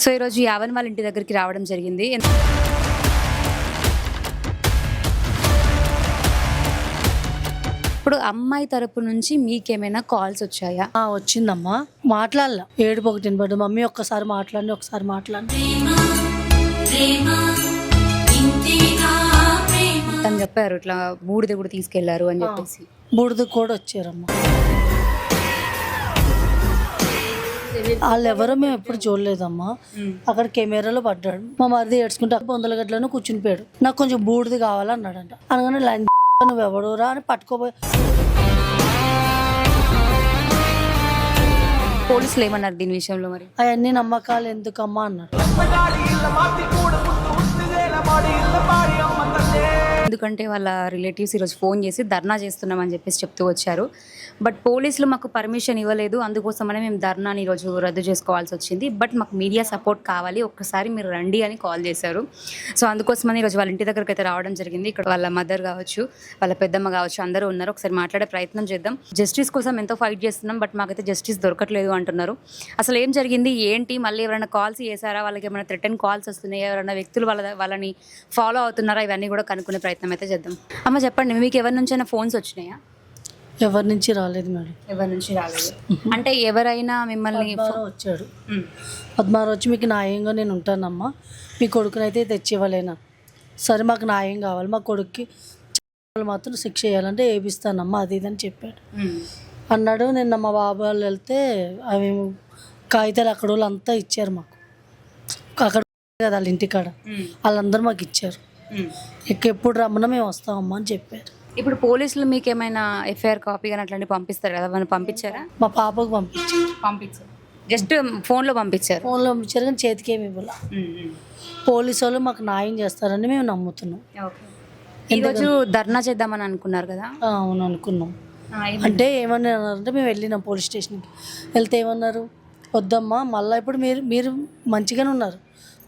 So ఈరోజు యావన్ వాళ్ళ ఇంటి దగ్గరికి రావడం జరిగింది. ఇప్పుడు అమ్మాయి తరపు నుంచి మీకేమైనా కాల్స్ వచ్చాయా? వచ్చిందమ్మా. మాట్లాడలా, ఏడుపు ఒకటి వినపడ్డు. మమ్మీ ఒక్కసారి మాట్లాడి, ఒకసారి మాట్లాడి తను చెప్పారు ఇట్లా బూడిద కూడా తీసుకెళ్లారు అని చెప్పేసి. బూడిద కూడా వచ్చారమ్మా. వాళ్ళు ఎవరో మేము ఎప్పుడు చూడలేదమ్మా. అక్కడ కెమెరాలో పడ్డాడు. మా మరిది ఏడ్చుకుంటే పొందల గట్లను కూర్చుని పోయాడు. నాకు కొంచెం బూడిది కావాలన్నాడంట. అనగానే లంచ్ నువ్వు ఎవడురా అని పట్టుకోబోయే. పోలీసులు ఏమన్నారు దీని విషయంలో? మరి అవన్నీ నమ్మకాలు ఎందుకమ్మా అన్నాడు. ఎందుకంటే వాళ్ళ రిలేటివ్స్ ఈరోజు ఫోన్ చేసి ధర్నా చేస్తున్నామని చెప్పేసి చెప్తూ వచ్చారు. బట్ పోలీసులు మాకు పర్మిషన్ ఇవ్వలేదు, అందుకోసమనే మేము ధర్నాని ఈరోజు రద్దు చేసుకోవాల్సి వచ్చింది. బట్ మాకు మీడియా సపోర్ట్ కావాలి, ఒక్కసారి మీరు రండి అని కాల్ చేశారు. సో అందుకోసమని ఈరోజు వాళ్ళ ఇంటి దగ్గరికి అయితే రావడం జరిగింది. ఇక్కడ వాళ్ళ మదర్ కావచ్చు, వాళ్ళ పెద్దమ్మ కావచ్చు, అందరూ ఉన్నారు. ఒకసారి మాట్లాడే ప్రయత్నం చేద్దాం. జస్టిస్ కోసం ఎంతో ఫైట్ చేస్తున్నాం, బట్ మాకైతే జస్టిస్ దొరకట్లేదు అంటున్నారు. అసలు ఏం జరిగింది ఏంటి? మళ్ళీ ఎవరైనా కాల్స్ చేశారా? వాళ్ళకి ఏమైనా థ్రెటన్ కాల్స్ వస్తున్నాయా? ఎవరైనా వ్యక్తులు వాళ్ళని ఫాలో అవుతున్నారా? ఇవన్నీ కూడా కనుక్కునే ప్రయత్నం అయితే చేద్దాం. అమ్మ చెప్పండి, మీకు ఎవరి నుంచైనా ఫోన్స్ వచ్చినాయా? ఎవరి నుంచి రాలేదు మేడం. ఎవరి నుంచి రాలేదు అంటే ఎవరైనా మిమ్మల్ని వచ్చాడు. పద్మారావు వచ్చి మీకు న్యాయంగా నేను ఉంటానమ్మా, మీ కొడుకునైతే తెచ్చివ్వలేనా? సరే మాకు న్యాయం కావాలి, మా కొడుక్కి మాత్రం శిక్ష చేయాలంటే ఏపిస్తానమ్మా అది ఇది అని చెప్పాడు. అన్నాడు. నిన్న మా బాబు వాళ్ళు వెళ్తే అవి కాగితాలు అక్కడ వాళ్ళు అంతా ఇచ్చారు మాకు. అక్కడ కదా వాళ్ళ ఇంటికాడ వాళ్ళందరూ మాకు ఇచ్చారు. ఎప్పుడు రమ్మన్నా మేము వస్తామమ్మా అని చెప్పారు. ఇప్పుడు పోలీసులు మీకు ఏమైనా ఎఫ్ఐఆర్ కాపీ కానీ అట్లాంటివి పంపిస్తారు కదా, వాళ్ళు పంపించారా? మా పాపకు పంపించారు. జస్ట్ ఫోన్లో పంపించారు. ఫోన్లో పంపించారు కానీ చేతికి ఏమి ఇవ్వాల. పోలీసు వాళ్ళు మాకు న్యాయం చేస్తారని మేము నమ్ముతున్నాం. ఈరోజు ధర్నా చేద్దామని అనుకున్నారు కదా? అవును అనుకున్నాం. అంటే ఏమని అన్నారంటే మేము వెళ్ళినాం పోలీస్ స్టేషన్కి. వెళ్తే ఏమన్నారు, వద్దమ్మా మళ్ళీ ఇప్పుడు మీరు మంచిగానే ఉన్నారు,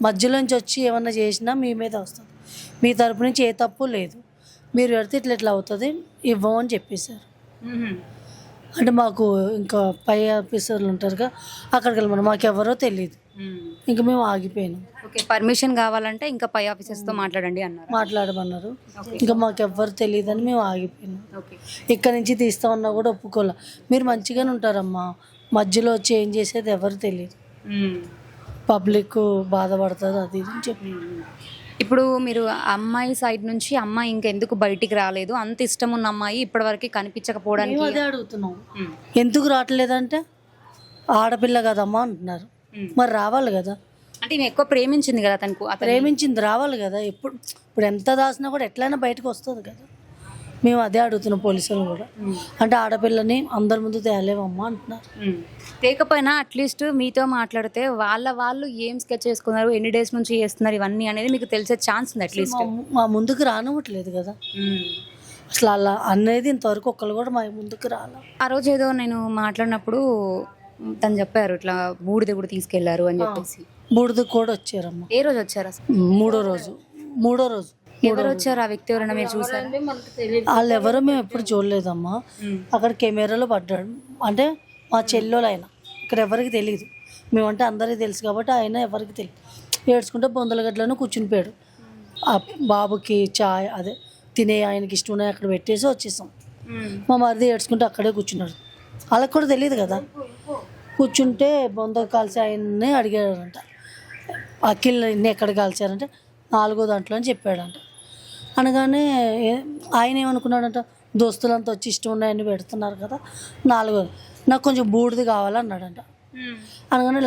మధ్యలోంచి వచ్చి ఏమన్నా చేసినా మీ మీద వస్తుంది, మీ తరపు నుంచి ఏ తప్పు లేదు, మీరు పెడితే ఇట్లా అవుతుంది ఇవ్వమని చెప్పేశారు. అంటే మాకు ఇంకా పై ఆఫీసర్లు ఉంటారుగా, అక్కడికి వెళ్ళమని మాకెవరో తెలియదు. ఇంకా మేము ఆగిపోయినాం. ఓకే, పర్మిషన్ కావాలంటే ఇంకా పై ఆఫీసర్స్తో మాట్లాడండి అన్నారు. మాట్లాడమన్నారు. ఇంకా మాకెవ్వరు తెలియదు అని మేము ఆగిపోయినాం. ఇక్కడ నుంచి తీస్తామన్నా కూడా ఒప్పుకోలే. మీరు మంచిగానే ఉంటారమ్మా, మధ్యలో వచ్చి ఏం చేసేది ఎవరు తెలియదు, పబ్లిక్ బాధపడుతుంది అది ఇది అని చెప్పి. ఇప్పుడు మీరు అమ్మాయి సైడ్ నుంచి అమ్మాయి ఇంకెందుకు బయటికి రాలేదు, అంత ఇష్టం ఉన్న అమ్మాయి ఇప్పటివరకు కనిపించకపోవడానికి అదే అడుగుతున్నాం. ఎందుకు రావట్లేదంటే ఆడపిల్ల కదమ్మా అంటున్నారు. మరి రావాలి కదా, అంటే నేను ఎక్కువ ప్రేమించింది కదా తనకు, ప్రేమించింది రావాలి కదా. ఇప్పుడు ఎంత దాసినా కూడా ఎట్లయినా బయటకు వస్తుంది కదా. మేము అదే అడుగుతున్నాం పోలీసులు కూడా. అంటే ఆడపిల్లని అందరి ముందు తేలేమమ్మా అంటున్నారు. తేకపోయినా అట్లీస్ట్ మీతో మాట్లాడితే వాళ్ళు ఏం స్కెచ్ చేసుకున్నారు, ఎన్ని డేస్ నుంచి చేస్తున్నారు, ఇవన్నీ అనేది మీకు తెలిసే ఛాన్స్ ఉంది. అట్లీస్ట్ మా ముందుకు రానివ్వట్లేదు కదా అసలు. అలా అనేది ఇంతవరకు ఒక్కరు కూడా మా ముందుకు రాలా. ఆ రోజు ఏదో నేను మాట్లాడినప్పుడు తను చెప్పారు ఇట్లా బూడిద కూడా తీసుకెళ్లారు అని చెప్పేసి. బూడిద కూడా వచ్చారమ్మా. ఏ రోజు వచ్చారు అసలు? మూడో రోజు. ఎవరు వచ్చారు? ఆ వ్యక్తి ఎవరైనా మీరు చూసారు? వాళ్ళు ఎవరో మేము ఎప్పుడు చూడలేదమ్మా. అక్కడ కెమెరాలో పడ్డాడు. అంటే మా చెల్లెలు ఆయన, ఇక్కడ ఎవరికి తెలియదు. మేమంటే అందరికీ తెలుసు కాబట్టి ఆయన ఎవరికి తెలియదు. ఏడ్చుకుంటే పొందల గట్లను కూర్చుని పోయాడు. ఆ బాబుకి చాయ్ అదే తినే ఆయనకి ఇష్టం ఉన్నాయి అక్కడ పెట్టేసి వచ్చేసాం. మా మరిది ఏడ్చుకుంటే అక్కడే కూర్చున్నాడు. వాళ్ళకి కూడా తెలియదు కదా. కూర్చుంటే బొంద కాల్చి ఆయన్ని అడిగాడంట, అఖిల్ ఇన్ని ఎక్కడ కాల్చారంటే 4వ దాంట్లో అని చెప్పాడంట. అనగానే ఆయన ఏమనుకున్నాడంట, దోస్తులంతా వచ్చి ఇష్టం ఉన్నాయని పెడుతున్నారు కదా 4వ, నాకు కొంచెం బూడిది కావాలన్నాడంట. అనగానే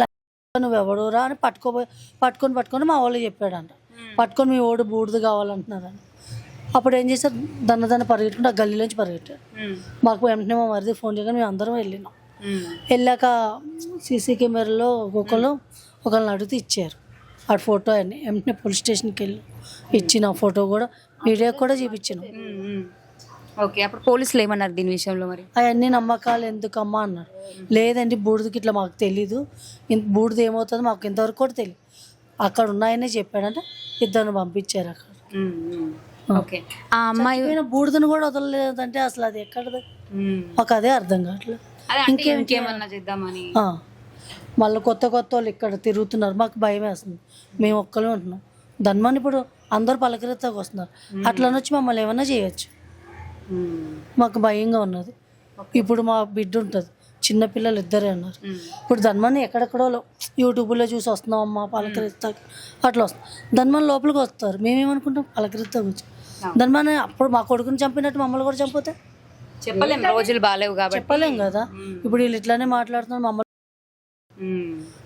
నువ్వు ఎవడురా అని పట్టుకొని మా వాళ్ళు చెప్పాడంట. పట్టుకొని మీ ఓడు బూడిది కావాలంటున్నారంట. అప్పుడు ఏం చేశారు, దన్న పరిగెట్టుకుంటే ఆ గల్లీలోంచి పరిగెట్టాడు. మాకు వెంటనే మా మరిది ఫోన్ చేయగానే మేము అందరం వెళ్ళినాం. వెళ్ళాక సీసీ కెమెరాలో ఒకళ్ళని అడిగితే ఇచ్చారు ఆ ఫోటో అని. వెంటనే పోలీస్ స్టేషన్కి వెళ్ళి ఇచ్చిన ఫోటో కూడా మీడియాకు కూడా చూపించాను. ఓకే, అప్పుడు పోలీసులు ఏమన్నారు దీని విషయంలో? మరి అవన్నీ నమ్మకాలు ఎందుకమ్మా అన్నారు. లేదండి బూడిదకి ఇట్లా మాకు తెలీదు, బూడిద ఏమవుతుందో మాకు ఇంతవరకు కూడా తెలియదు, అక్కడ ఉన్నాయనే చెప్పాడంటే ఇద్దరిని పంపించారు అక్కడ. ఓకే, ఆ అమ్మాయి బూడిదను కూడా వదలలేదంటే అసలు అది ఎక్కడది మాకు అదే అర్థం కావట్లేదు. ఇంకేమన్నా చేద్దామని మళ్ళీ కొత్త కొత్త వాళ్ళు ఇక్కడ తిరుగుతున్నారు, మాకు భయం వేస్తుంది. మేము ఒక్కరే ఉంటున్నాం. ధన్మని ఇప్పుడు అందరూ పలకరిస్తాకు వస్తున్నారు, అట్లా వచ్చి మమ్మల్ని ఏమన్నా చేయొచ్చు. మాకు భయంగా ఉన్నది. ఇప్పుడు మా బిడ్డ ఉంటుంది, చిన్నపిల్లలు ఇద్దరే ఉన్నారు. ఇప్పుడు ధన్మని ఎక్కడెక్కడో యూట్యూబ్లో చూసి వస్తున్నాం అమ్మ పలకరిస్తాకు అట్లా వస్తాం. ధన్మని లోపలికి వస్తారు, మేమేమనుకుంటాం పలకరిస్తాకు వచ్చి. ధన్మని అప్పుడు మా కొడుకుని చంపినట్టు మమ్మల్ని కూడా చంపితే చెప్పలేం, రోజులు బాగాలేవు కాబట్టి చెప్పలేం కదా. ఇప్పుడు వీళ్ళు ఇట్లానే మాట్లాడుతున్నారు మమ్మల్ని.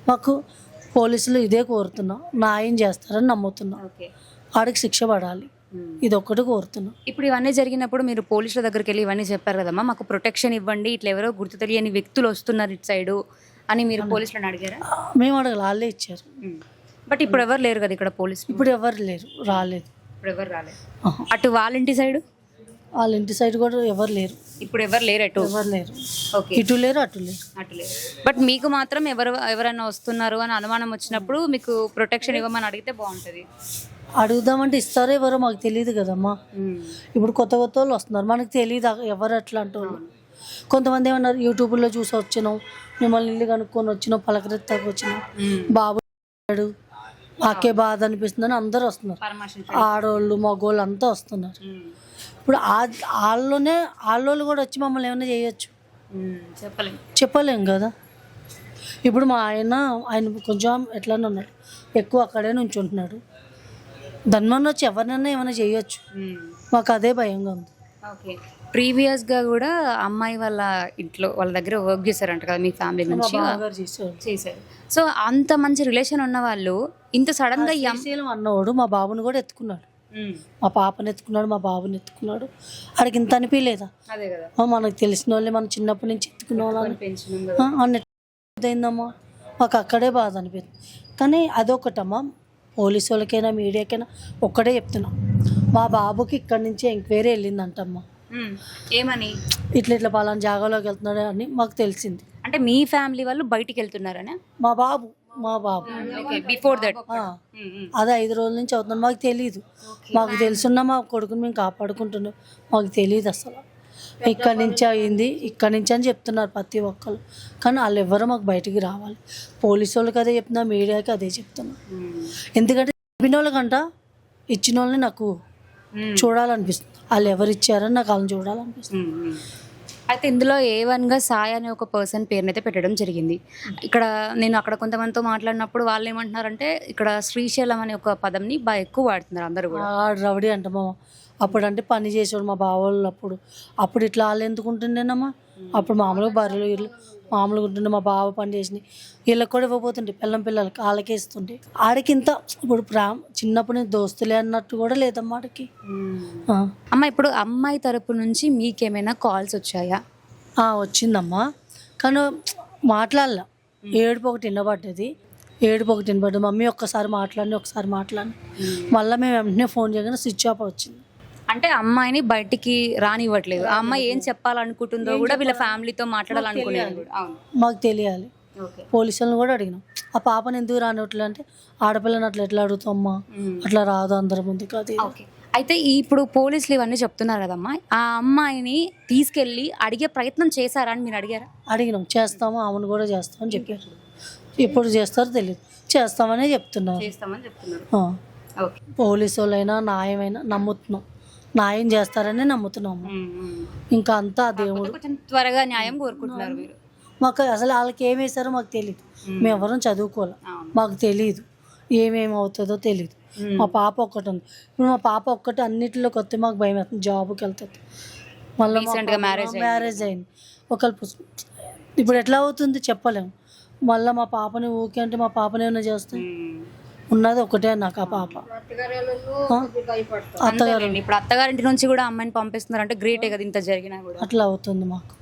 మాకు పోలీసులు ఇదే కోరుతున్నాం, న్యాయం చేస్తారని నమ్ముతున్నాం. వాడికి శిక్ష పడాలి, ఇది ఒక్కటి కోరుతున్నాం. ఇప్పుడు ఇవన్నీ జరిగినప్పుడు మీరు పోలీసుల దగ్గరికి వెళ్ళి ఇవన్నీ చెప్పారు కదమ్మా, మాకు ప్రొటెక్షన్ ఇవ్వండి, ఇట్లా ఎవరో గుర్తు తెలియని వ్యక్తులు వస్తున్నారు ఇటు సైడు అని మీరు పోలీసులను అడిగారా? మేము అడగల, వాళ్ళే ఇచ్చారు. బట్ ఇప్పుడు ఎవరు లేరు కదా ఇక్కడ పోలీసులు? ఇప్పుడు ఎవరు లేరు, రాలేదు. ఇప్పుడు ఎవరు రాలేదు. అటు వాళ్ళ ఇంటి సైడు? వాళ్ళ ఇంటి సైడ్ కూడా ఎవరు లేరు. ఇప్పుడు ఎవరు లేరు, అటు ఎవరు లేరు. ఓకే, ఇటు లేరు అటు లేరు. అటు లేరు. బట్ మీకు మాత్రం ఎవరైనా వస్తున్నారు అని అనుమానం వచ్చినప్పుడు మీకు ప్రొటెక్షన్ ఇవ్వమని అడిగితే బాగుంటుంది. అడుగుదామంటే ఇస్తారో ఎవరో మాకు తెలియదు కదమ్మా. ఇప్పుడు కొత్త కొత్త వాళ్ళు వస్తున్నారు, మనకు తెలియదు ఎవరు అట్లాంటి వాళ్ళు. కొంతమంది ఏమన్నారు, యూట్యూబ్లో చూసి వచ్చినాం, మిమ్మల్ని ఇల్లు కనుక్కొని వచ్చినాం, పలకరెత్తాకు వచ్చినాం, బాబు మాకే బాధ అనిపిస్తుందని అందరూ వస్తున్నారు. ఆడవాళ్ళు మగవాళ్ళు అంతా వస్తున్నారు. ఇప్పుడు వాళ్ళోళ్ళు కూడా వచ్చి మమ్మల్ని ఏమైనా చేయొచ్చు, చెప్పలేం కదా. ఇప్పుడు మా ఆయన కొంచెం ఎట్లానే ఉన్నాడు, ఎక్కువ అక్కడే నుంచి ఉంటున్నాడు. ధన్మన్ వచ్చి ఎవరినైనా ఏమైనా చేయొచ్చు, మాకు అదే భయంగా ఉంది. ఓకే, ప్రీవియస్గా కూడా అమ్మాయి వాళ్ళ ఇంట్లో వాళ్ళ దగ్గర వర్క్ చేశారంట కదా మీ ఫ్యామిలీ నుంచి? చేశారు. సో అంత మంచి రిలేషన్ ఉన్న వాళ్ళు ఇంత సడన్గా అన్నవాడు మా బాబుని కూడా ఎత్తుకున్నాడు, మా పాపని ఎత్తుకున్నాడు, మా బాబుని ఎత్తుకున్నాడు. ఆడికి ఇంత అనిపించలేదా? మనకు తెలిసిన వాళ్ళే, మనం చిన్నప్పటి నుంచి ఎత్తుకున్న వాళ్ళని అన్నదమ్మా. మాకు అక్కడే బాధ అనిపిస్తుంది. కానీ అదొకటమ్మా, పోలీసు వాళ్ళకైనా మీడియాకైనా ఒక్కడే చెప్తున్నాం, మా బాబుకి ఇక్కడి నుంచి ఎంక్వైరీ వెళ్ళిందంటమ్మా. ఏమని? ఇట్లా పలానా జాగాలోకి వెళ్తున్నాడు అని మాకు తెలిసింది. అంటే మీ ఫ్యామిలీ వాళ్ళు బయటికి వెళ్తున్నారనే? మా బాబు బిఫోర్ దట్ అదే 5 రోజుల నుంచి అవుతున్నాడు, మాకు తెలియదు. మాకు తెలుసున్న మా కొడుకుని మేము కాపాడుకుంటున్నాం, మాకు తెలియదు అసలు. ఇక్కడి నుంచి అయింది, ఇక్కడి నుంచి అని చెప్తున్నారు ప్రతి ఒక్కరు. కానీ వాళ్ళు ఎవరో మాకు బయటికి రావాలి. పోలీసు వాళ్ళకి అదే చెప్తున్నా, మీడియాకి అదే చెప్తున్నా. ఎందుకంటే చెప్పిన వాళ్ళకంట ఇచ్చిన వాళ్ళని నాకు చూడాలనిపిస్తుంది. వాళ్ళు ఎవరు ఇచ్చారని నాకు వాళ్ళని చూడాలనిపిస్తుంది. అయితే ఇందులో A1గా సాయి అనే ఒక పర్సన్ పేరునైతే పెట్టడం జరిగింది. ఇక్కడ నేను అక్కడ కొంతమందితో మాట్లాడినప్పుడు వాళ్ళు ఏమంటున్నారంటే ఇక్కడ శ్రీశైలం అనే ఒక పదంని బాగా ఎక్కువ వాడుతున్నారు అందరూ కూడా. రౌడీ అంట మా అప్పుడు, అంటే పని చేసేవాడు మా బావోళ్ళు. అప్పుడు ఇట్లా వాళ్ళు ఎందుకు ఉంటుండేనమ్మా, అప్పుడు మామూలుగా బర్రెలు ఇల్లు మామూలుగా ఉంటుండే. మా బావ పని చేసినాయి వీళ్ళకి కూడా ఇవ్వబోతుండే, పిల్లలకి వాళ్ళకే ఇస్తుండే. ఆడికి ఇంత ఇప్పుడు చిన్నప్పుడు నేను దోస్తులే అన్నట్టు కూడా లేదమ్మా ఆడికి. అమ్మ, ఇప్పుడు అమ్మాయి తరపు నుంచి మీకేమైనా కాల్స్ వచ్చాయా? వచ్చిందమ్మా, కానీ మాట్లాడలే. ఏడుపు ఒకటి వినబడ్డది. మమ్మీ ఒకసారి మాట్లాడి మళ్ళీ మేము వెంటనే ఫోన్ చేయగానే స్విచ్ ఆఫ్ వచ్చింది. అంటే అమ్మాయిని బయటికి రానివ్వట్లేదు. ఆ అమ్మాయి ఏం చెప్పాలనుకుంటుందో కూడా వీళ్ళ ఫ్యామిలీతో మాట్లాడాలనుకునేది మాకు తెలియాలి. పోలీసులను కూడా అడిగినాం, ఆ పాపను ఎందుకు రానివ్వట్లేదు అంటే, ఆడపిల్లని ఎట్లా అడుగుతామ్మా, అట్లా రాదు అందరి ముందు కాదు. అయితే ఇప్పుడు పోలీసులు ఇవన్నీ చెప్తున్నారు కదమ్మా, ఆ అమ్మాయిని తీసుకెళ్ళి అడిగే ప్రయత్నం చేశారా అని మీరు అడిగారా? అడిగినాం, చేస్తాము, ఆమెను కూడా చేస్తామని చెప్పారు. ఇప్పుడు చేస్తారో తెలియదు, చేస్తామనే చెప్తున్నారు. పోలీసు వాళ్ళైనా న్యాయమైనా నమ్ముతున్నాం, న్యాయం చేస్తారని నమ్ముతున్నాము. ఇంకా అంతా దేవుడు త్వరగా న్యాయం కోరుకుంటున్నారు మీరు. మాకు అసలు వాళ్ళకి ఏం వేసారో మాకు తెలియదు, మేము ఎవరం చదువుకోవాలి, మాకు తెలియదు ఏమేమి అవుతుందో తెలియదు. మా పాప ఒక్కటి ఉంది. ఇప్పుడు మా పాప ఒక్కటి అన్నిటిలోకి వస్తే మాకు భయం అవుతుంది, జాబ్కి వెళ్తుంది. మళ్ళీ మ్యారేజ్ అయింది ఒకళ్ళు. ఇప్పుడు ఎట్లా అవుతుంది చెప్పలేము. మళ్ళీ మా పాపని ఊకే అంటే మా పాపని ఏమైనా చేస్తాం. ఉన్నది ఒకటే నాకు ఆ పాప. అత్తగారు ఇప్పుడు అత్తగారింటి నుంచి కూడా అమ్మాయిని పంపిస్తున్నారు అంటే గ్రేటే కదా, ఇంత జరిగినా కూడా. అట్లా అవుతుంది మాకు.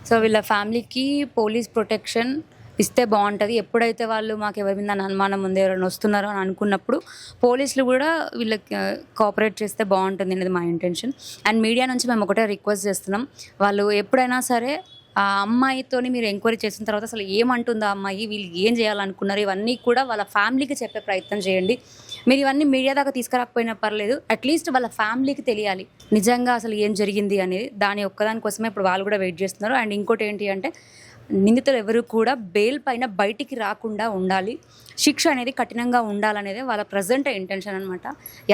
సో వీళ్ళ ఫ్యామిలీకి పోలీస్ ప్రొటెక్షన్ ఇస్తే బాగుంటుంది. ఎప్పుడైతే వాళ్ళు మాకు ఎవరి మీద అనుమానం ఉంది, ఎవరైనా వస్తున్నారో అని అనుకున్నప్పుడు పోలీసులు కూడా వీళ్ళకి కోఆపరేట్ చేస్తే బాగుంటుంది అనేది మా ఇంటెన్షన్. అండ్ మీడియా నుంచి మేము ఒకటే రిక్వెస్ట్ చేస్తున్నాం, వాళ్ళు ఎప్పుడైనా సరే ఆ అమ్మాయితోని మీరు ఎంక్వైరీ చేసిన తర్వాత అసలు ఏమంటుందో ఆ అమ్మాయి, వీళ్ళు ఏం చేయాలనుకున్నారు, ఇవన్నీ కూడా వాళ్ళ ఫ్యామిలీకి చెప్పే ప్రయత్నం చేయండి. మీరు ఇవన్నీ మీడియా దాకా తీసుకురాకపోయినా పర్లేదు, అట్లీస్ట్ వాళ్ళ ఫ్యామిలీకి తెలియాలి నిజంగా అసలు ఏం జరిగింది అనేది. దాని ఒక్కదానికోసమే ఇప్పుడు వాళ్ళు కూడా వెయిట్ చేస్తున్నారు. అండ్ ఇంకోటి ఏంటి అంటే నిందితులు ఎవరు కూడా బెయిల్ పైన బయటికి రాకుండా ఉండాలి, శిక్ష అనేది కఠినంగా ఉండాలనేదే వాళ్ళ ప్రజెంట్ ఇంటెన్షన్ అనమాట.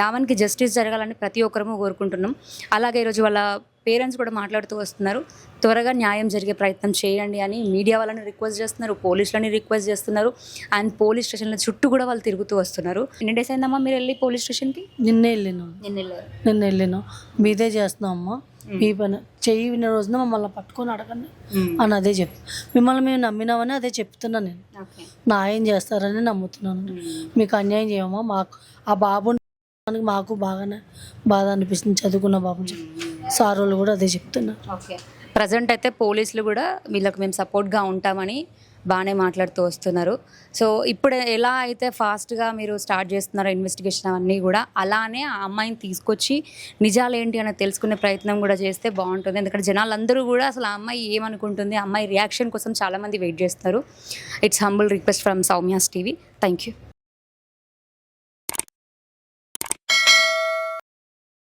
యావన్కి జస్టిస్ జరగాలని ప్రతి ఒక్కరము కోరుకుంటున్నాం. అలాగే ఈరోజు వాళ్ళ పేరెంట్స్ కూడా మాట్లాడుతూ వస్తున్నారు, త్వరగా న్యాయం జరిగే ప్రయత్నం చేయండి అని మీడియా వాళ్ళని రిక్వెస్ట్ చేస్తున్నారు, పోలీసులని రిక్వెస్ట్ చేస్తున్నారు. అండ్ పోలీస్ స్టేషన్ల చుట్టూ కూడా వాళ్ళు తిరుగుతూ వస్తున్నారు. ఎన్ని డేస్ అయిందమ్మా మీరు వెళ్ళి పోలీస్ స్టేషన్కి? నిన్నే వెళ్ళినాం, నిన్న వెళ్ళినాం. మీదే చేస్తున్నాం అమ్మ, మీ పని చెయ్యి విన్న రోజున మమ్మల్ని పట్టుకొని అడగండి అని అదే చెప్పు. మిమ్మల్ని మేము నమ్మినామని అదే చెప్తున్నాను. నేను న్యాయం చేస్తారని నమ్ముతున్నాను. మీకు అన్యాయం చేయమా, మాకు ఆ బాబు మాకు బాగానే బాధ అనిపిస్తుంది, చదువుకున్న బాబు. సార్ వాళ్ళు కూడా అదే చెప్తున్నారు. ఓకే, ప్రజెంట్ అయితే పోలీసులు కూడా వీళ్ళకి మేము సపోర్ట్గా ఉంటామని బాగానే మాట్లాడుతూ వస్తున్నారు. సో ఇప్పుడు ఎలా అయితే ఫాస్ట్గా మీరు స్టార్ట్ చేస్తున్నారో ఇన్వెస్టిగేషన్ అవన్నీ కూడా, అలానే ఆ అమ్మాయిని తీసుకొచ్చి నిజాలు ఏంటి అని తెలుసుకునే ప్రయత్నం కూడా చేస్తే బాగుంటుంది. ఎందుకంటే జనాలందరూ కూడా అసలు ఆ అమ్మాయి ఏమనుకుంటుంది, ఆ అమ్మాయి రియాక్షన్ కోసం చాలామంది వెయిట్ చేస్తున్నారు. It's humble request from Soumya's TV. Thank you.